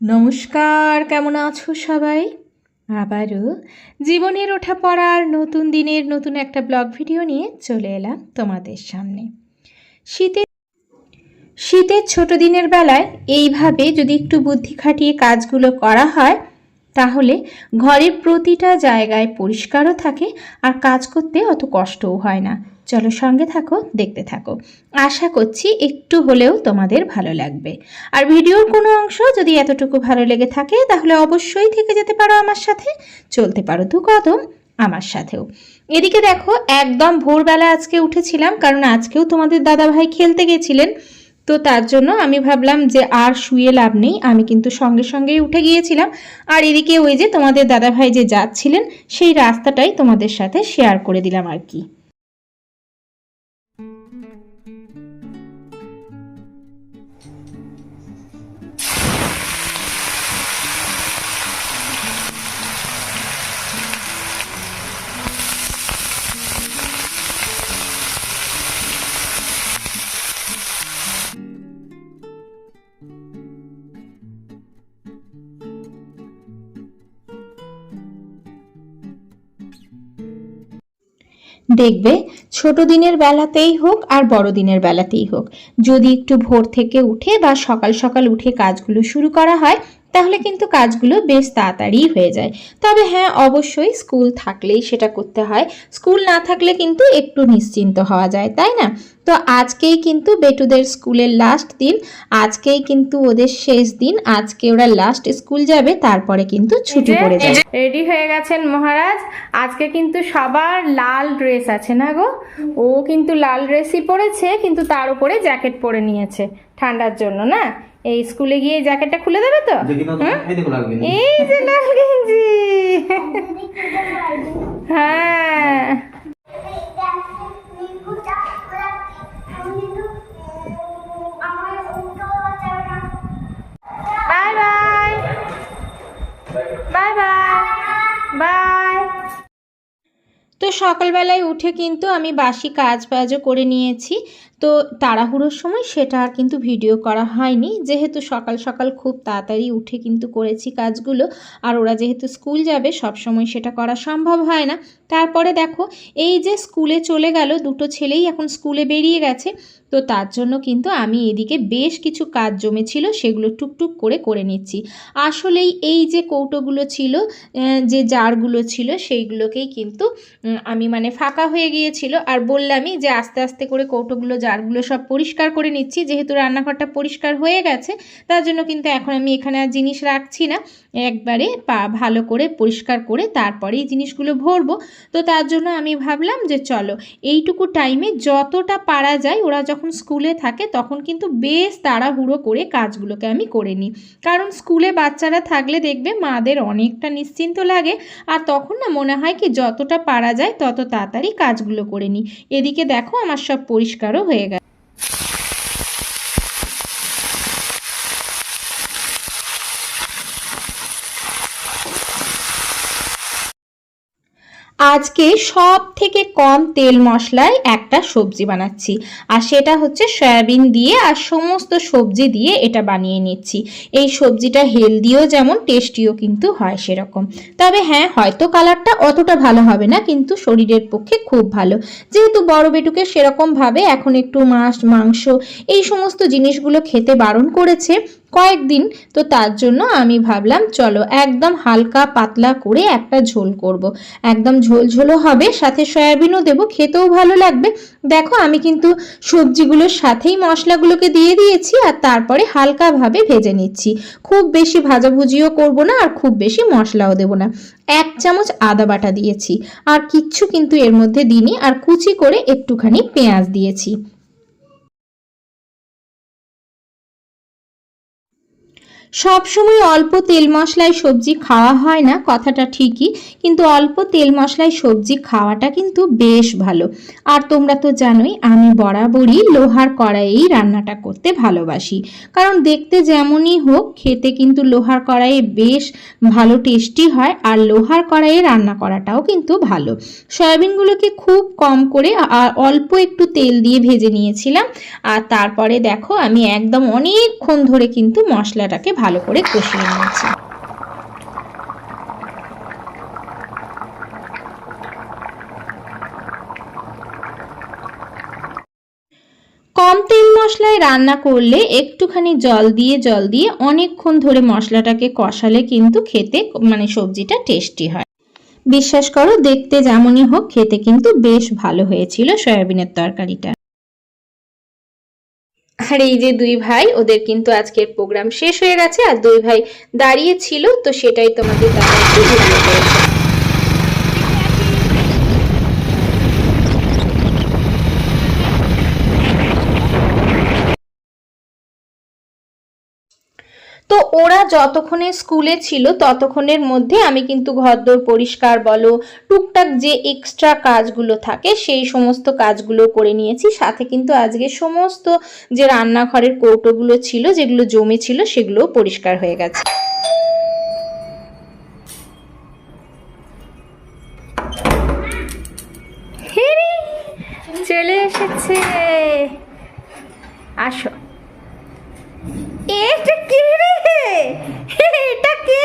নমস্কার, কেমন আছো সবাই? আবারও জীবনের ওঠা পড়ার নতুন দিনের নতুন একটা ব্লগ ভিডিও নিয়ে চলে এলাম তোমাদের সামনে। শীতের ছোট দিনের বেলায় এইভাবে যদি একটু বুদ্ধি খাটিয়ে কাজগুলো করা হয় তাহলে ঘরের প্রতিটা জায়গায় পরিষ্কারও থাকে আর কাজ করতে অত কষ্টও হয় না। চলো সঙ্গে থাকো, দেখতে থাকো। আশা করছি একটু হলেও তোমাদের ভালো লাগবে। আর ভিডিওর কোনো অংশ যদি এতটুকু ভালো লেগে থাকে তাহলে অবশ্যই থেকে যেতে পারো আমার সাথে, চলতে পারো দু কদম আমার সাথেও। এদিকে দেখো, একদম ভোরবেলা আজকে উঠেছিলাম, কারণ আজকেও তোমাদের দাদাভাই খেলতে গেছিলেন। তো তার জন্য আমি ভাবলাম যে আর শুয়ে লাভ নেই, আমি কিন্তু সঙ্গে সঙ্গেই উঠে গিয়েছিলাম। আর এদিকে ওই যে তোমাদের দাদাভাই যে যাচ্ছিলেন সেই রাস্তাটাই তোমাদের সাথে শেয়ার করে দিলাম আর কি। দেখবে, ছোট দিনের বেলাতেই হোক আর বড় দিনের বেলাতেই হোক, যদি একটু ভোর থেকে উঠে বা সকাল সকাল উঠে কাজগুলো শুরু করা হয় তাহলে কিন্তু কাজগুলো বেশ তাড়াতাড়ি হয়ে যায়। তবে হ্যাঁ, অবশ্যই স্কুল থাকলেই সেটা করতে হয়, স্কুল না থাকলে কিন্তু একটু নিশ্চিন্ত হওয়া যায়, তাই না? তো আজকেই কিন্তু বেটুদের স্কুলের লাস্ট দিন, আজকেই কিন্তু ওদের শেষ দিন, আজকে ওরা লাস্ট স্কুল যাবে, তারপরে কিন্তু ছুটি পড়ে যাবে। রেডি হয়ে গেছেন মহারাজ। আজকে কিন্তু সবার লাল ড্রেস আছে না গো, ও কিন্তু লাল ড্রেসই পরেছে, কিন্তু তার উপরে জ্যাকেট পরে নিয়েছে ঠান্ডার জন্য না। এই স্কুলে গিয়ে জ্যাকেটটা খুলে দেবে তো? এই যে লাল গেঞ্জি, হ্যাঁ। Bye bye, bye bye, bye. তো সকালবেলায় উঠে কিন্তু আমি বাসি কাজ বাজও করে নিয়েছি। তো তাড়াহুড়োর সময় সেটা আর কিন্তু ভিডিও করা হয়নি, যেহেতু সকাল সকাল খুব তাড়াতাড়ি উঠে কিন্তু করেছি কাজগুলো। আর ওরা যেহেতু স্কুল যাবে সব সময় সেটা করা সম্ভব হয় না। তারপরে দেখো, এই যে স্কুলে চলে গেল, দুটো ছেলেই এখন স্কুলে বেরিয়ে গেছে। তো তার জন্য কিন্তু আমি এদিকে বেশ কিছু কাজ জমেছিল, সেগুলো টুকটুক করে করে নিচ্ছি। আসলেই এই যে কৌটোগুলো ছিল, যে জারগুলো ছিল, সেইগুলোকেই কিন্তু আমি মানে ফাঁকা হয়ে গিয়েছিল, আর বললামই যে আস্তে আস্তে করে কৌটোগুলো জারগুলো সব পরিষ্কার করে নিচ্ছি। যেহেতু রান্নাঘরটা পরিষ্কার হয়ে গেছে তার জন্য কিন্তু এখন আমি এখানে আর জিনিস রাখছি না, একবারে ভালো করে পরিষ্কার করে তারপরেই জিনিসগুলো ভরবো। তো তার জন্য আমি ভাবলাম যে চলো এইটুকু টাইমে যতটা পারা যায়, ওরা যখন স্কুলে থাকে তখন কিন্তু বেশ তাড়াহুড়ো করে কাজগুলোকে আমি করে নিই। কারণ স্কুলে বাচ্চারা থাকলে দেখবে মাদের অনেকটা নিশ্চিন্ত লাগে, আর তখন না মনে হয় কি যতটা পারা যায় তত তাড়াতাড়ি কাজগুলো করে নিই। এদিকে দেখো আমার সব পরিষ্কারও হয়ে গেছে। আজকে সব থেকে কম তেল মশলায় একটা সবজি বানাচ্ছি, আর সেটা হচ্ছে সয়াবিন দিয়ে আর সমস্ত সবজি দিয়ে এটা বানিয়ে নিচ্ছি। এই সবজিটা হেলদিও যেমন, টেস্টিও কিন্তু হয় সেরকম। তবে হ্যাঁ, হয়তো কালারটা অতটা ভালো হবে না, কিন্তু শরীরের পক্ষে খুব ভালো। যেহেতু বড় বেটুকে সেরকমভাবে এখন একটু মাছ মাংস এই সমস্ত জিনিসগুলো খেতে বারণ করেছে কয়েকদিন, তো তার জন্য আমি ভাবলাম চলো একদম হালকা পাতলা করে একটা ঝোল করব। একদম ঝোলঝোলও হবে, সাথে সয়াবিনও দেবো, খেতেও ভালো লাগবে। দেখো আমি কিন্তু সবজিগুলোর সাথেই মশলাগুলোকে দিয়ে দিয়েছি, আর তারপরে হালকাভাবে ভেজে নিচ্ছি। খুব বেশি ভাজাভুজিও করব না, আর খুব বেশি মশলাও দেব না। 1 চামচ আদা বাটা দিয়েছি, আর কিচ্ছু কিন্তু এর মধ্যে দিইনি, আর কুচি করে একটুখানি পেঁয়াজ দিয়েছি। সবসময় অল্প তেল মশলায় সবজি খাওয়া হয় না, কথাটা ঠিকই, কিন্তু অল্প তেল মশলায় সবজি খাওয়াটা কিন্তু বেশ ভালো। আর তোমরা তো জানোই আমি বরাবরই লোহার কড়াইয়েই রান্নাটা করতে ভালোবাসি, কারণ দেখতে যেমনই হোক খেতে কিন্তু লোহার কড়াইয়ে বেশ ভালো টেস্টি হয়, আর লোহার কড়াইয়ে রান্না করাটাও কিন্তু ভালো। সয়াবিনগুলোকে খুব কম করে আর অল্প একটু তেল দিয়ে ভেজে নিয়েছিলাম, আর তারপরে দেখো আমি একদম অনেকক্ষণ ধরে কিন্তু মশলাটাকে ভালো করে কষিয়ে নিয়েছি। কম তেল মশলায় রান্না করলে একটুখানি জল দিয়ে অনেকক্ষণ ধরে মশলাটাকে কষালে কিন্তু খেতে মানে সবজিটা টেস্টি হয়। বিশ্বাস করো, দেখতে যেমনই হোক খেতে কিন্তু বেশ ভালো হয়েছিল সয়াবিনের তরকারিটা। আর এই যে দুই ভাই, ওদের কিন্তু আজকের প্রোগ্রাম শেষ হয়ে গেছে আর দুই ভাই দাঁড়িয়ে ছিল, তো সেটাই তোমাদের দাদা একটু ভিডিও করেছে। তো ওরা যতক্ষণে স্কুলে ছিল ততক্ষণের মধ্যে আমি কিন্তু ঘরদোর পরিষ্কার বলো, টুকটাক যে এক্সট্রা কাজগুলো থাকে সেই সমস্ত কাজগুলো করে নিয়েছি। সাথে কিন্তু আজকে সমস্ত যে রান্নাঘরের কৌটোগুলো ছিল, যেগুলো জমে ছিল, সেগুলোও পরিষ্কার হয়ে গেছে। চলে এসেছে, আসো। এটা কে রে? এটা কে?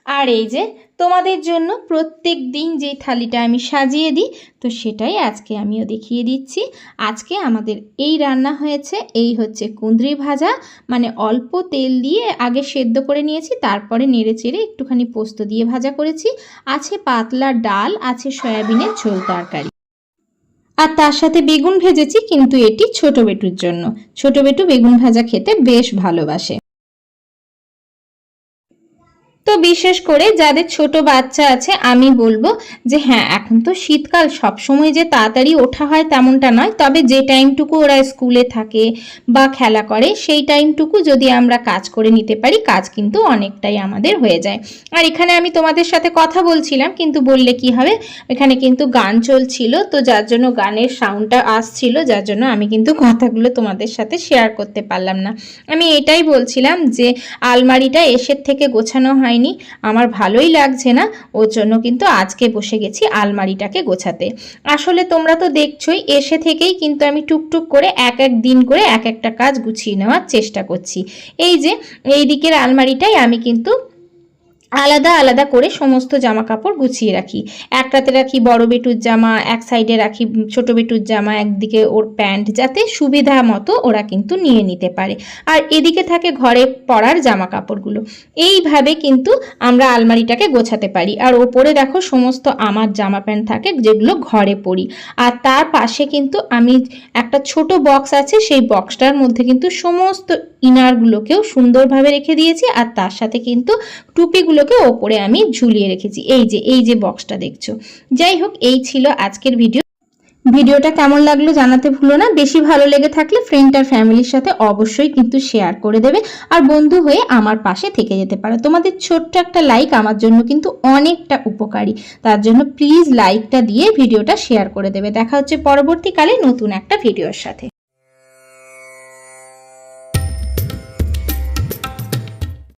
আর এই যে তোমাদের জন্য প্রত্যেক দিন যে থালিটা আমি সাজিয়ে দিই, তো সেটাই আজকে আমিও দেখিয়ে দিচ্ছি। আজকে আমাদের এই রান্না হয়েছে, এই হচ্ছে কুঁদরি ভাজা, মানে অল্প তেল দিয়ে আগে সেদ্ধ করে নিয়েছি, তারপরে নেড়ে চেড়ে একটুখানি পোস্ত দিয়ে ভাজা করেছি। আছে পাতলা ডাল, আছে সয়াবিনের ঝোল তরকারি, আর তার সাথে বেগুন ভেজেছি, কিন্তু এটি ছোট বেটুর জন্য। ছোট বেটু বেগুন ভাজা খেতে বেশ ভালোবাসে। তো বিশেষ করে যাদের ছোট বাচ্চা আছে আমি বলবো যে হ্যাঁ, এখন তো শীতকাল, সবসময় যে তাড়াতাড়ি ওঠা হয় তেমনটা নয়, তবে যে টাইমটুকু ওরা স্কুলে থাকে বা খেলা করে সেই টাইমটুকু যদি আমরা কাজ করে নিতে পারি, কাজ কিন্তু অনেকটাই আমাদের হয়ে যায়। আর এখানে আমি তোমাদের সাথে কথা বলছিলাম, কিন্তু বললে কি হবে, এখানে কিন্তু গান চলছিল, তো যার জন্য গানের সাউন্ডটা আসছিল, যার জন্য আমি কিন্তু কথাগুলো তোমাদের সাথে শেয়ার করতে পারলাম না। আমি এটাই বলছিলাম যে আলমারিটা এসের থেকে গোছানো হয়নি, আমার ভালোই লাগছে না, ওর জন্য কিন্তু আজকে বসে গেছি আলমারিটাকে গোছাতে। আসলে তোমরা তো দেখছোই, এসে থেকেই কিন্তু আমি টুকটুক করে এক এক দিন করে এক একটা কাজ গুছিয়ে নেওয়ার চেষ্টা করছি। এই যে এই দিকের আলমারিটাই আমি কিন্তু আলাদা আলাদা করে সমস্ত জামা কাপড় গুছিয়ে রাখি। একটাতে রাখি বড় বেটুর জামা, এক সাইডে রাখি ছোট বেটুর জামা, একদিকে ওর প্যান্ট, যাতে সুবিধা মতো ওরা কিন্তু নিয়ে নিতে পারে। আর এদিকে থাকে ঘরে পরার জামা কাপড়গুলো। এইভাবে কিন্তু আমরা আলমারিটাকে গোছাতে পারি। আর ওপরে দেখো সমস্ত আমার জামা প্যান্ট থাকে, যেগুলো ঘরে পরি। আর তার পাশে কিন্তু আমি একটা ছোট বক্স আছে, সেই বক্সটার মধ্যে কিন্তু সমস্ত ইনারগুলোকেও সুন্দরভাবে রেখে দিয়েছি, আর তার সাথে কিন্তু টুপিগুলোকে ওপরে আমি ঝুলিয়ে রেখেছি। এই যে বক্সটা দেখছো। যাই হোক, এই ছিল আজকের ভিডিওটা কেমন লাগলো জানাতে ভুলো না। বেশি ভালো লেগে থাকলে ফ্রেন্ড আর ফ্যামিলির সাথে অবশ্যই কিন্তু শেয়ার করে দেবে, আর বন্ধু হয়ে আমার পাশে থেকে যেতে পারো। তোমাদের ছোট্ট একটা লাইক আমার জন্য কিন্তু অনেকটা উপকারী, তার জন্য প্লিজ লাইকটা দিয়ে ভিডিওটা শেয়ার করে দেবে। দেখা হচ্ছে পরবর্তীকালে নতুন একটা ভিডিওর সাথে।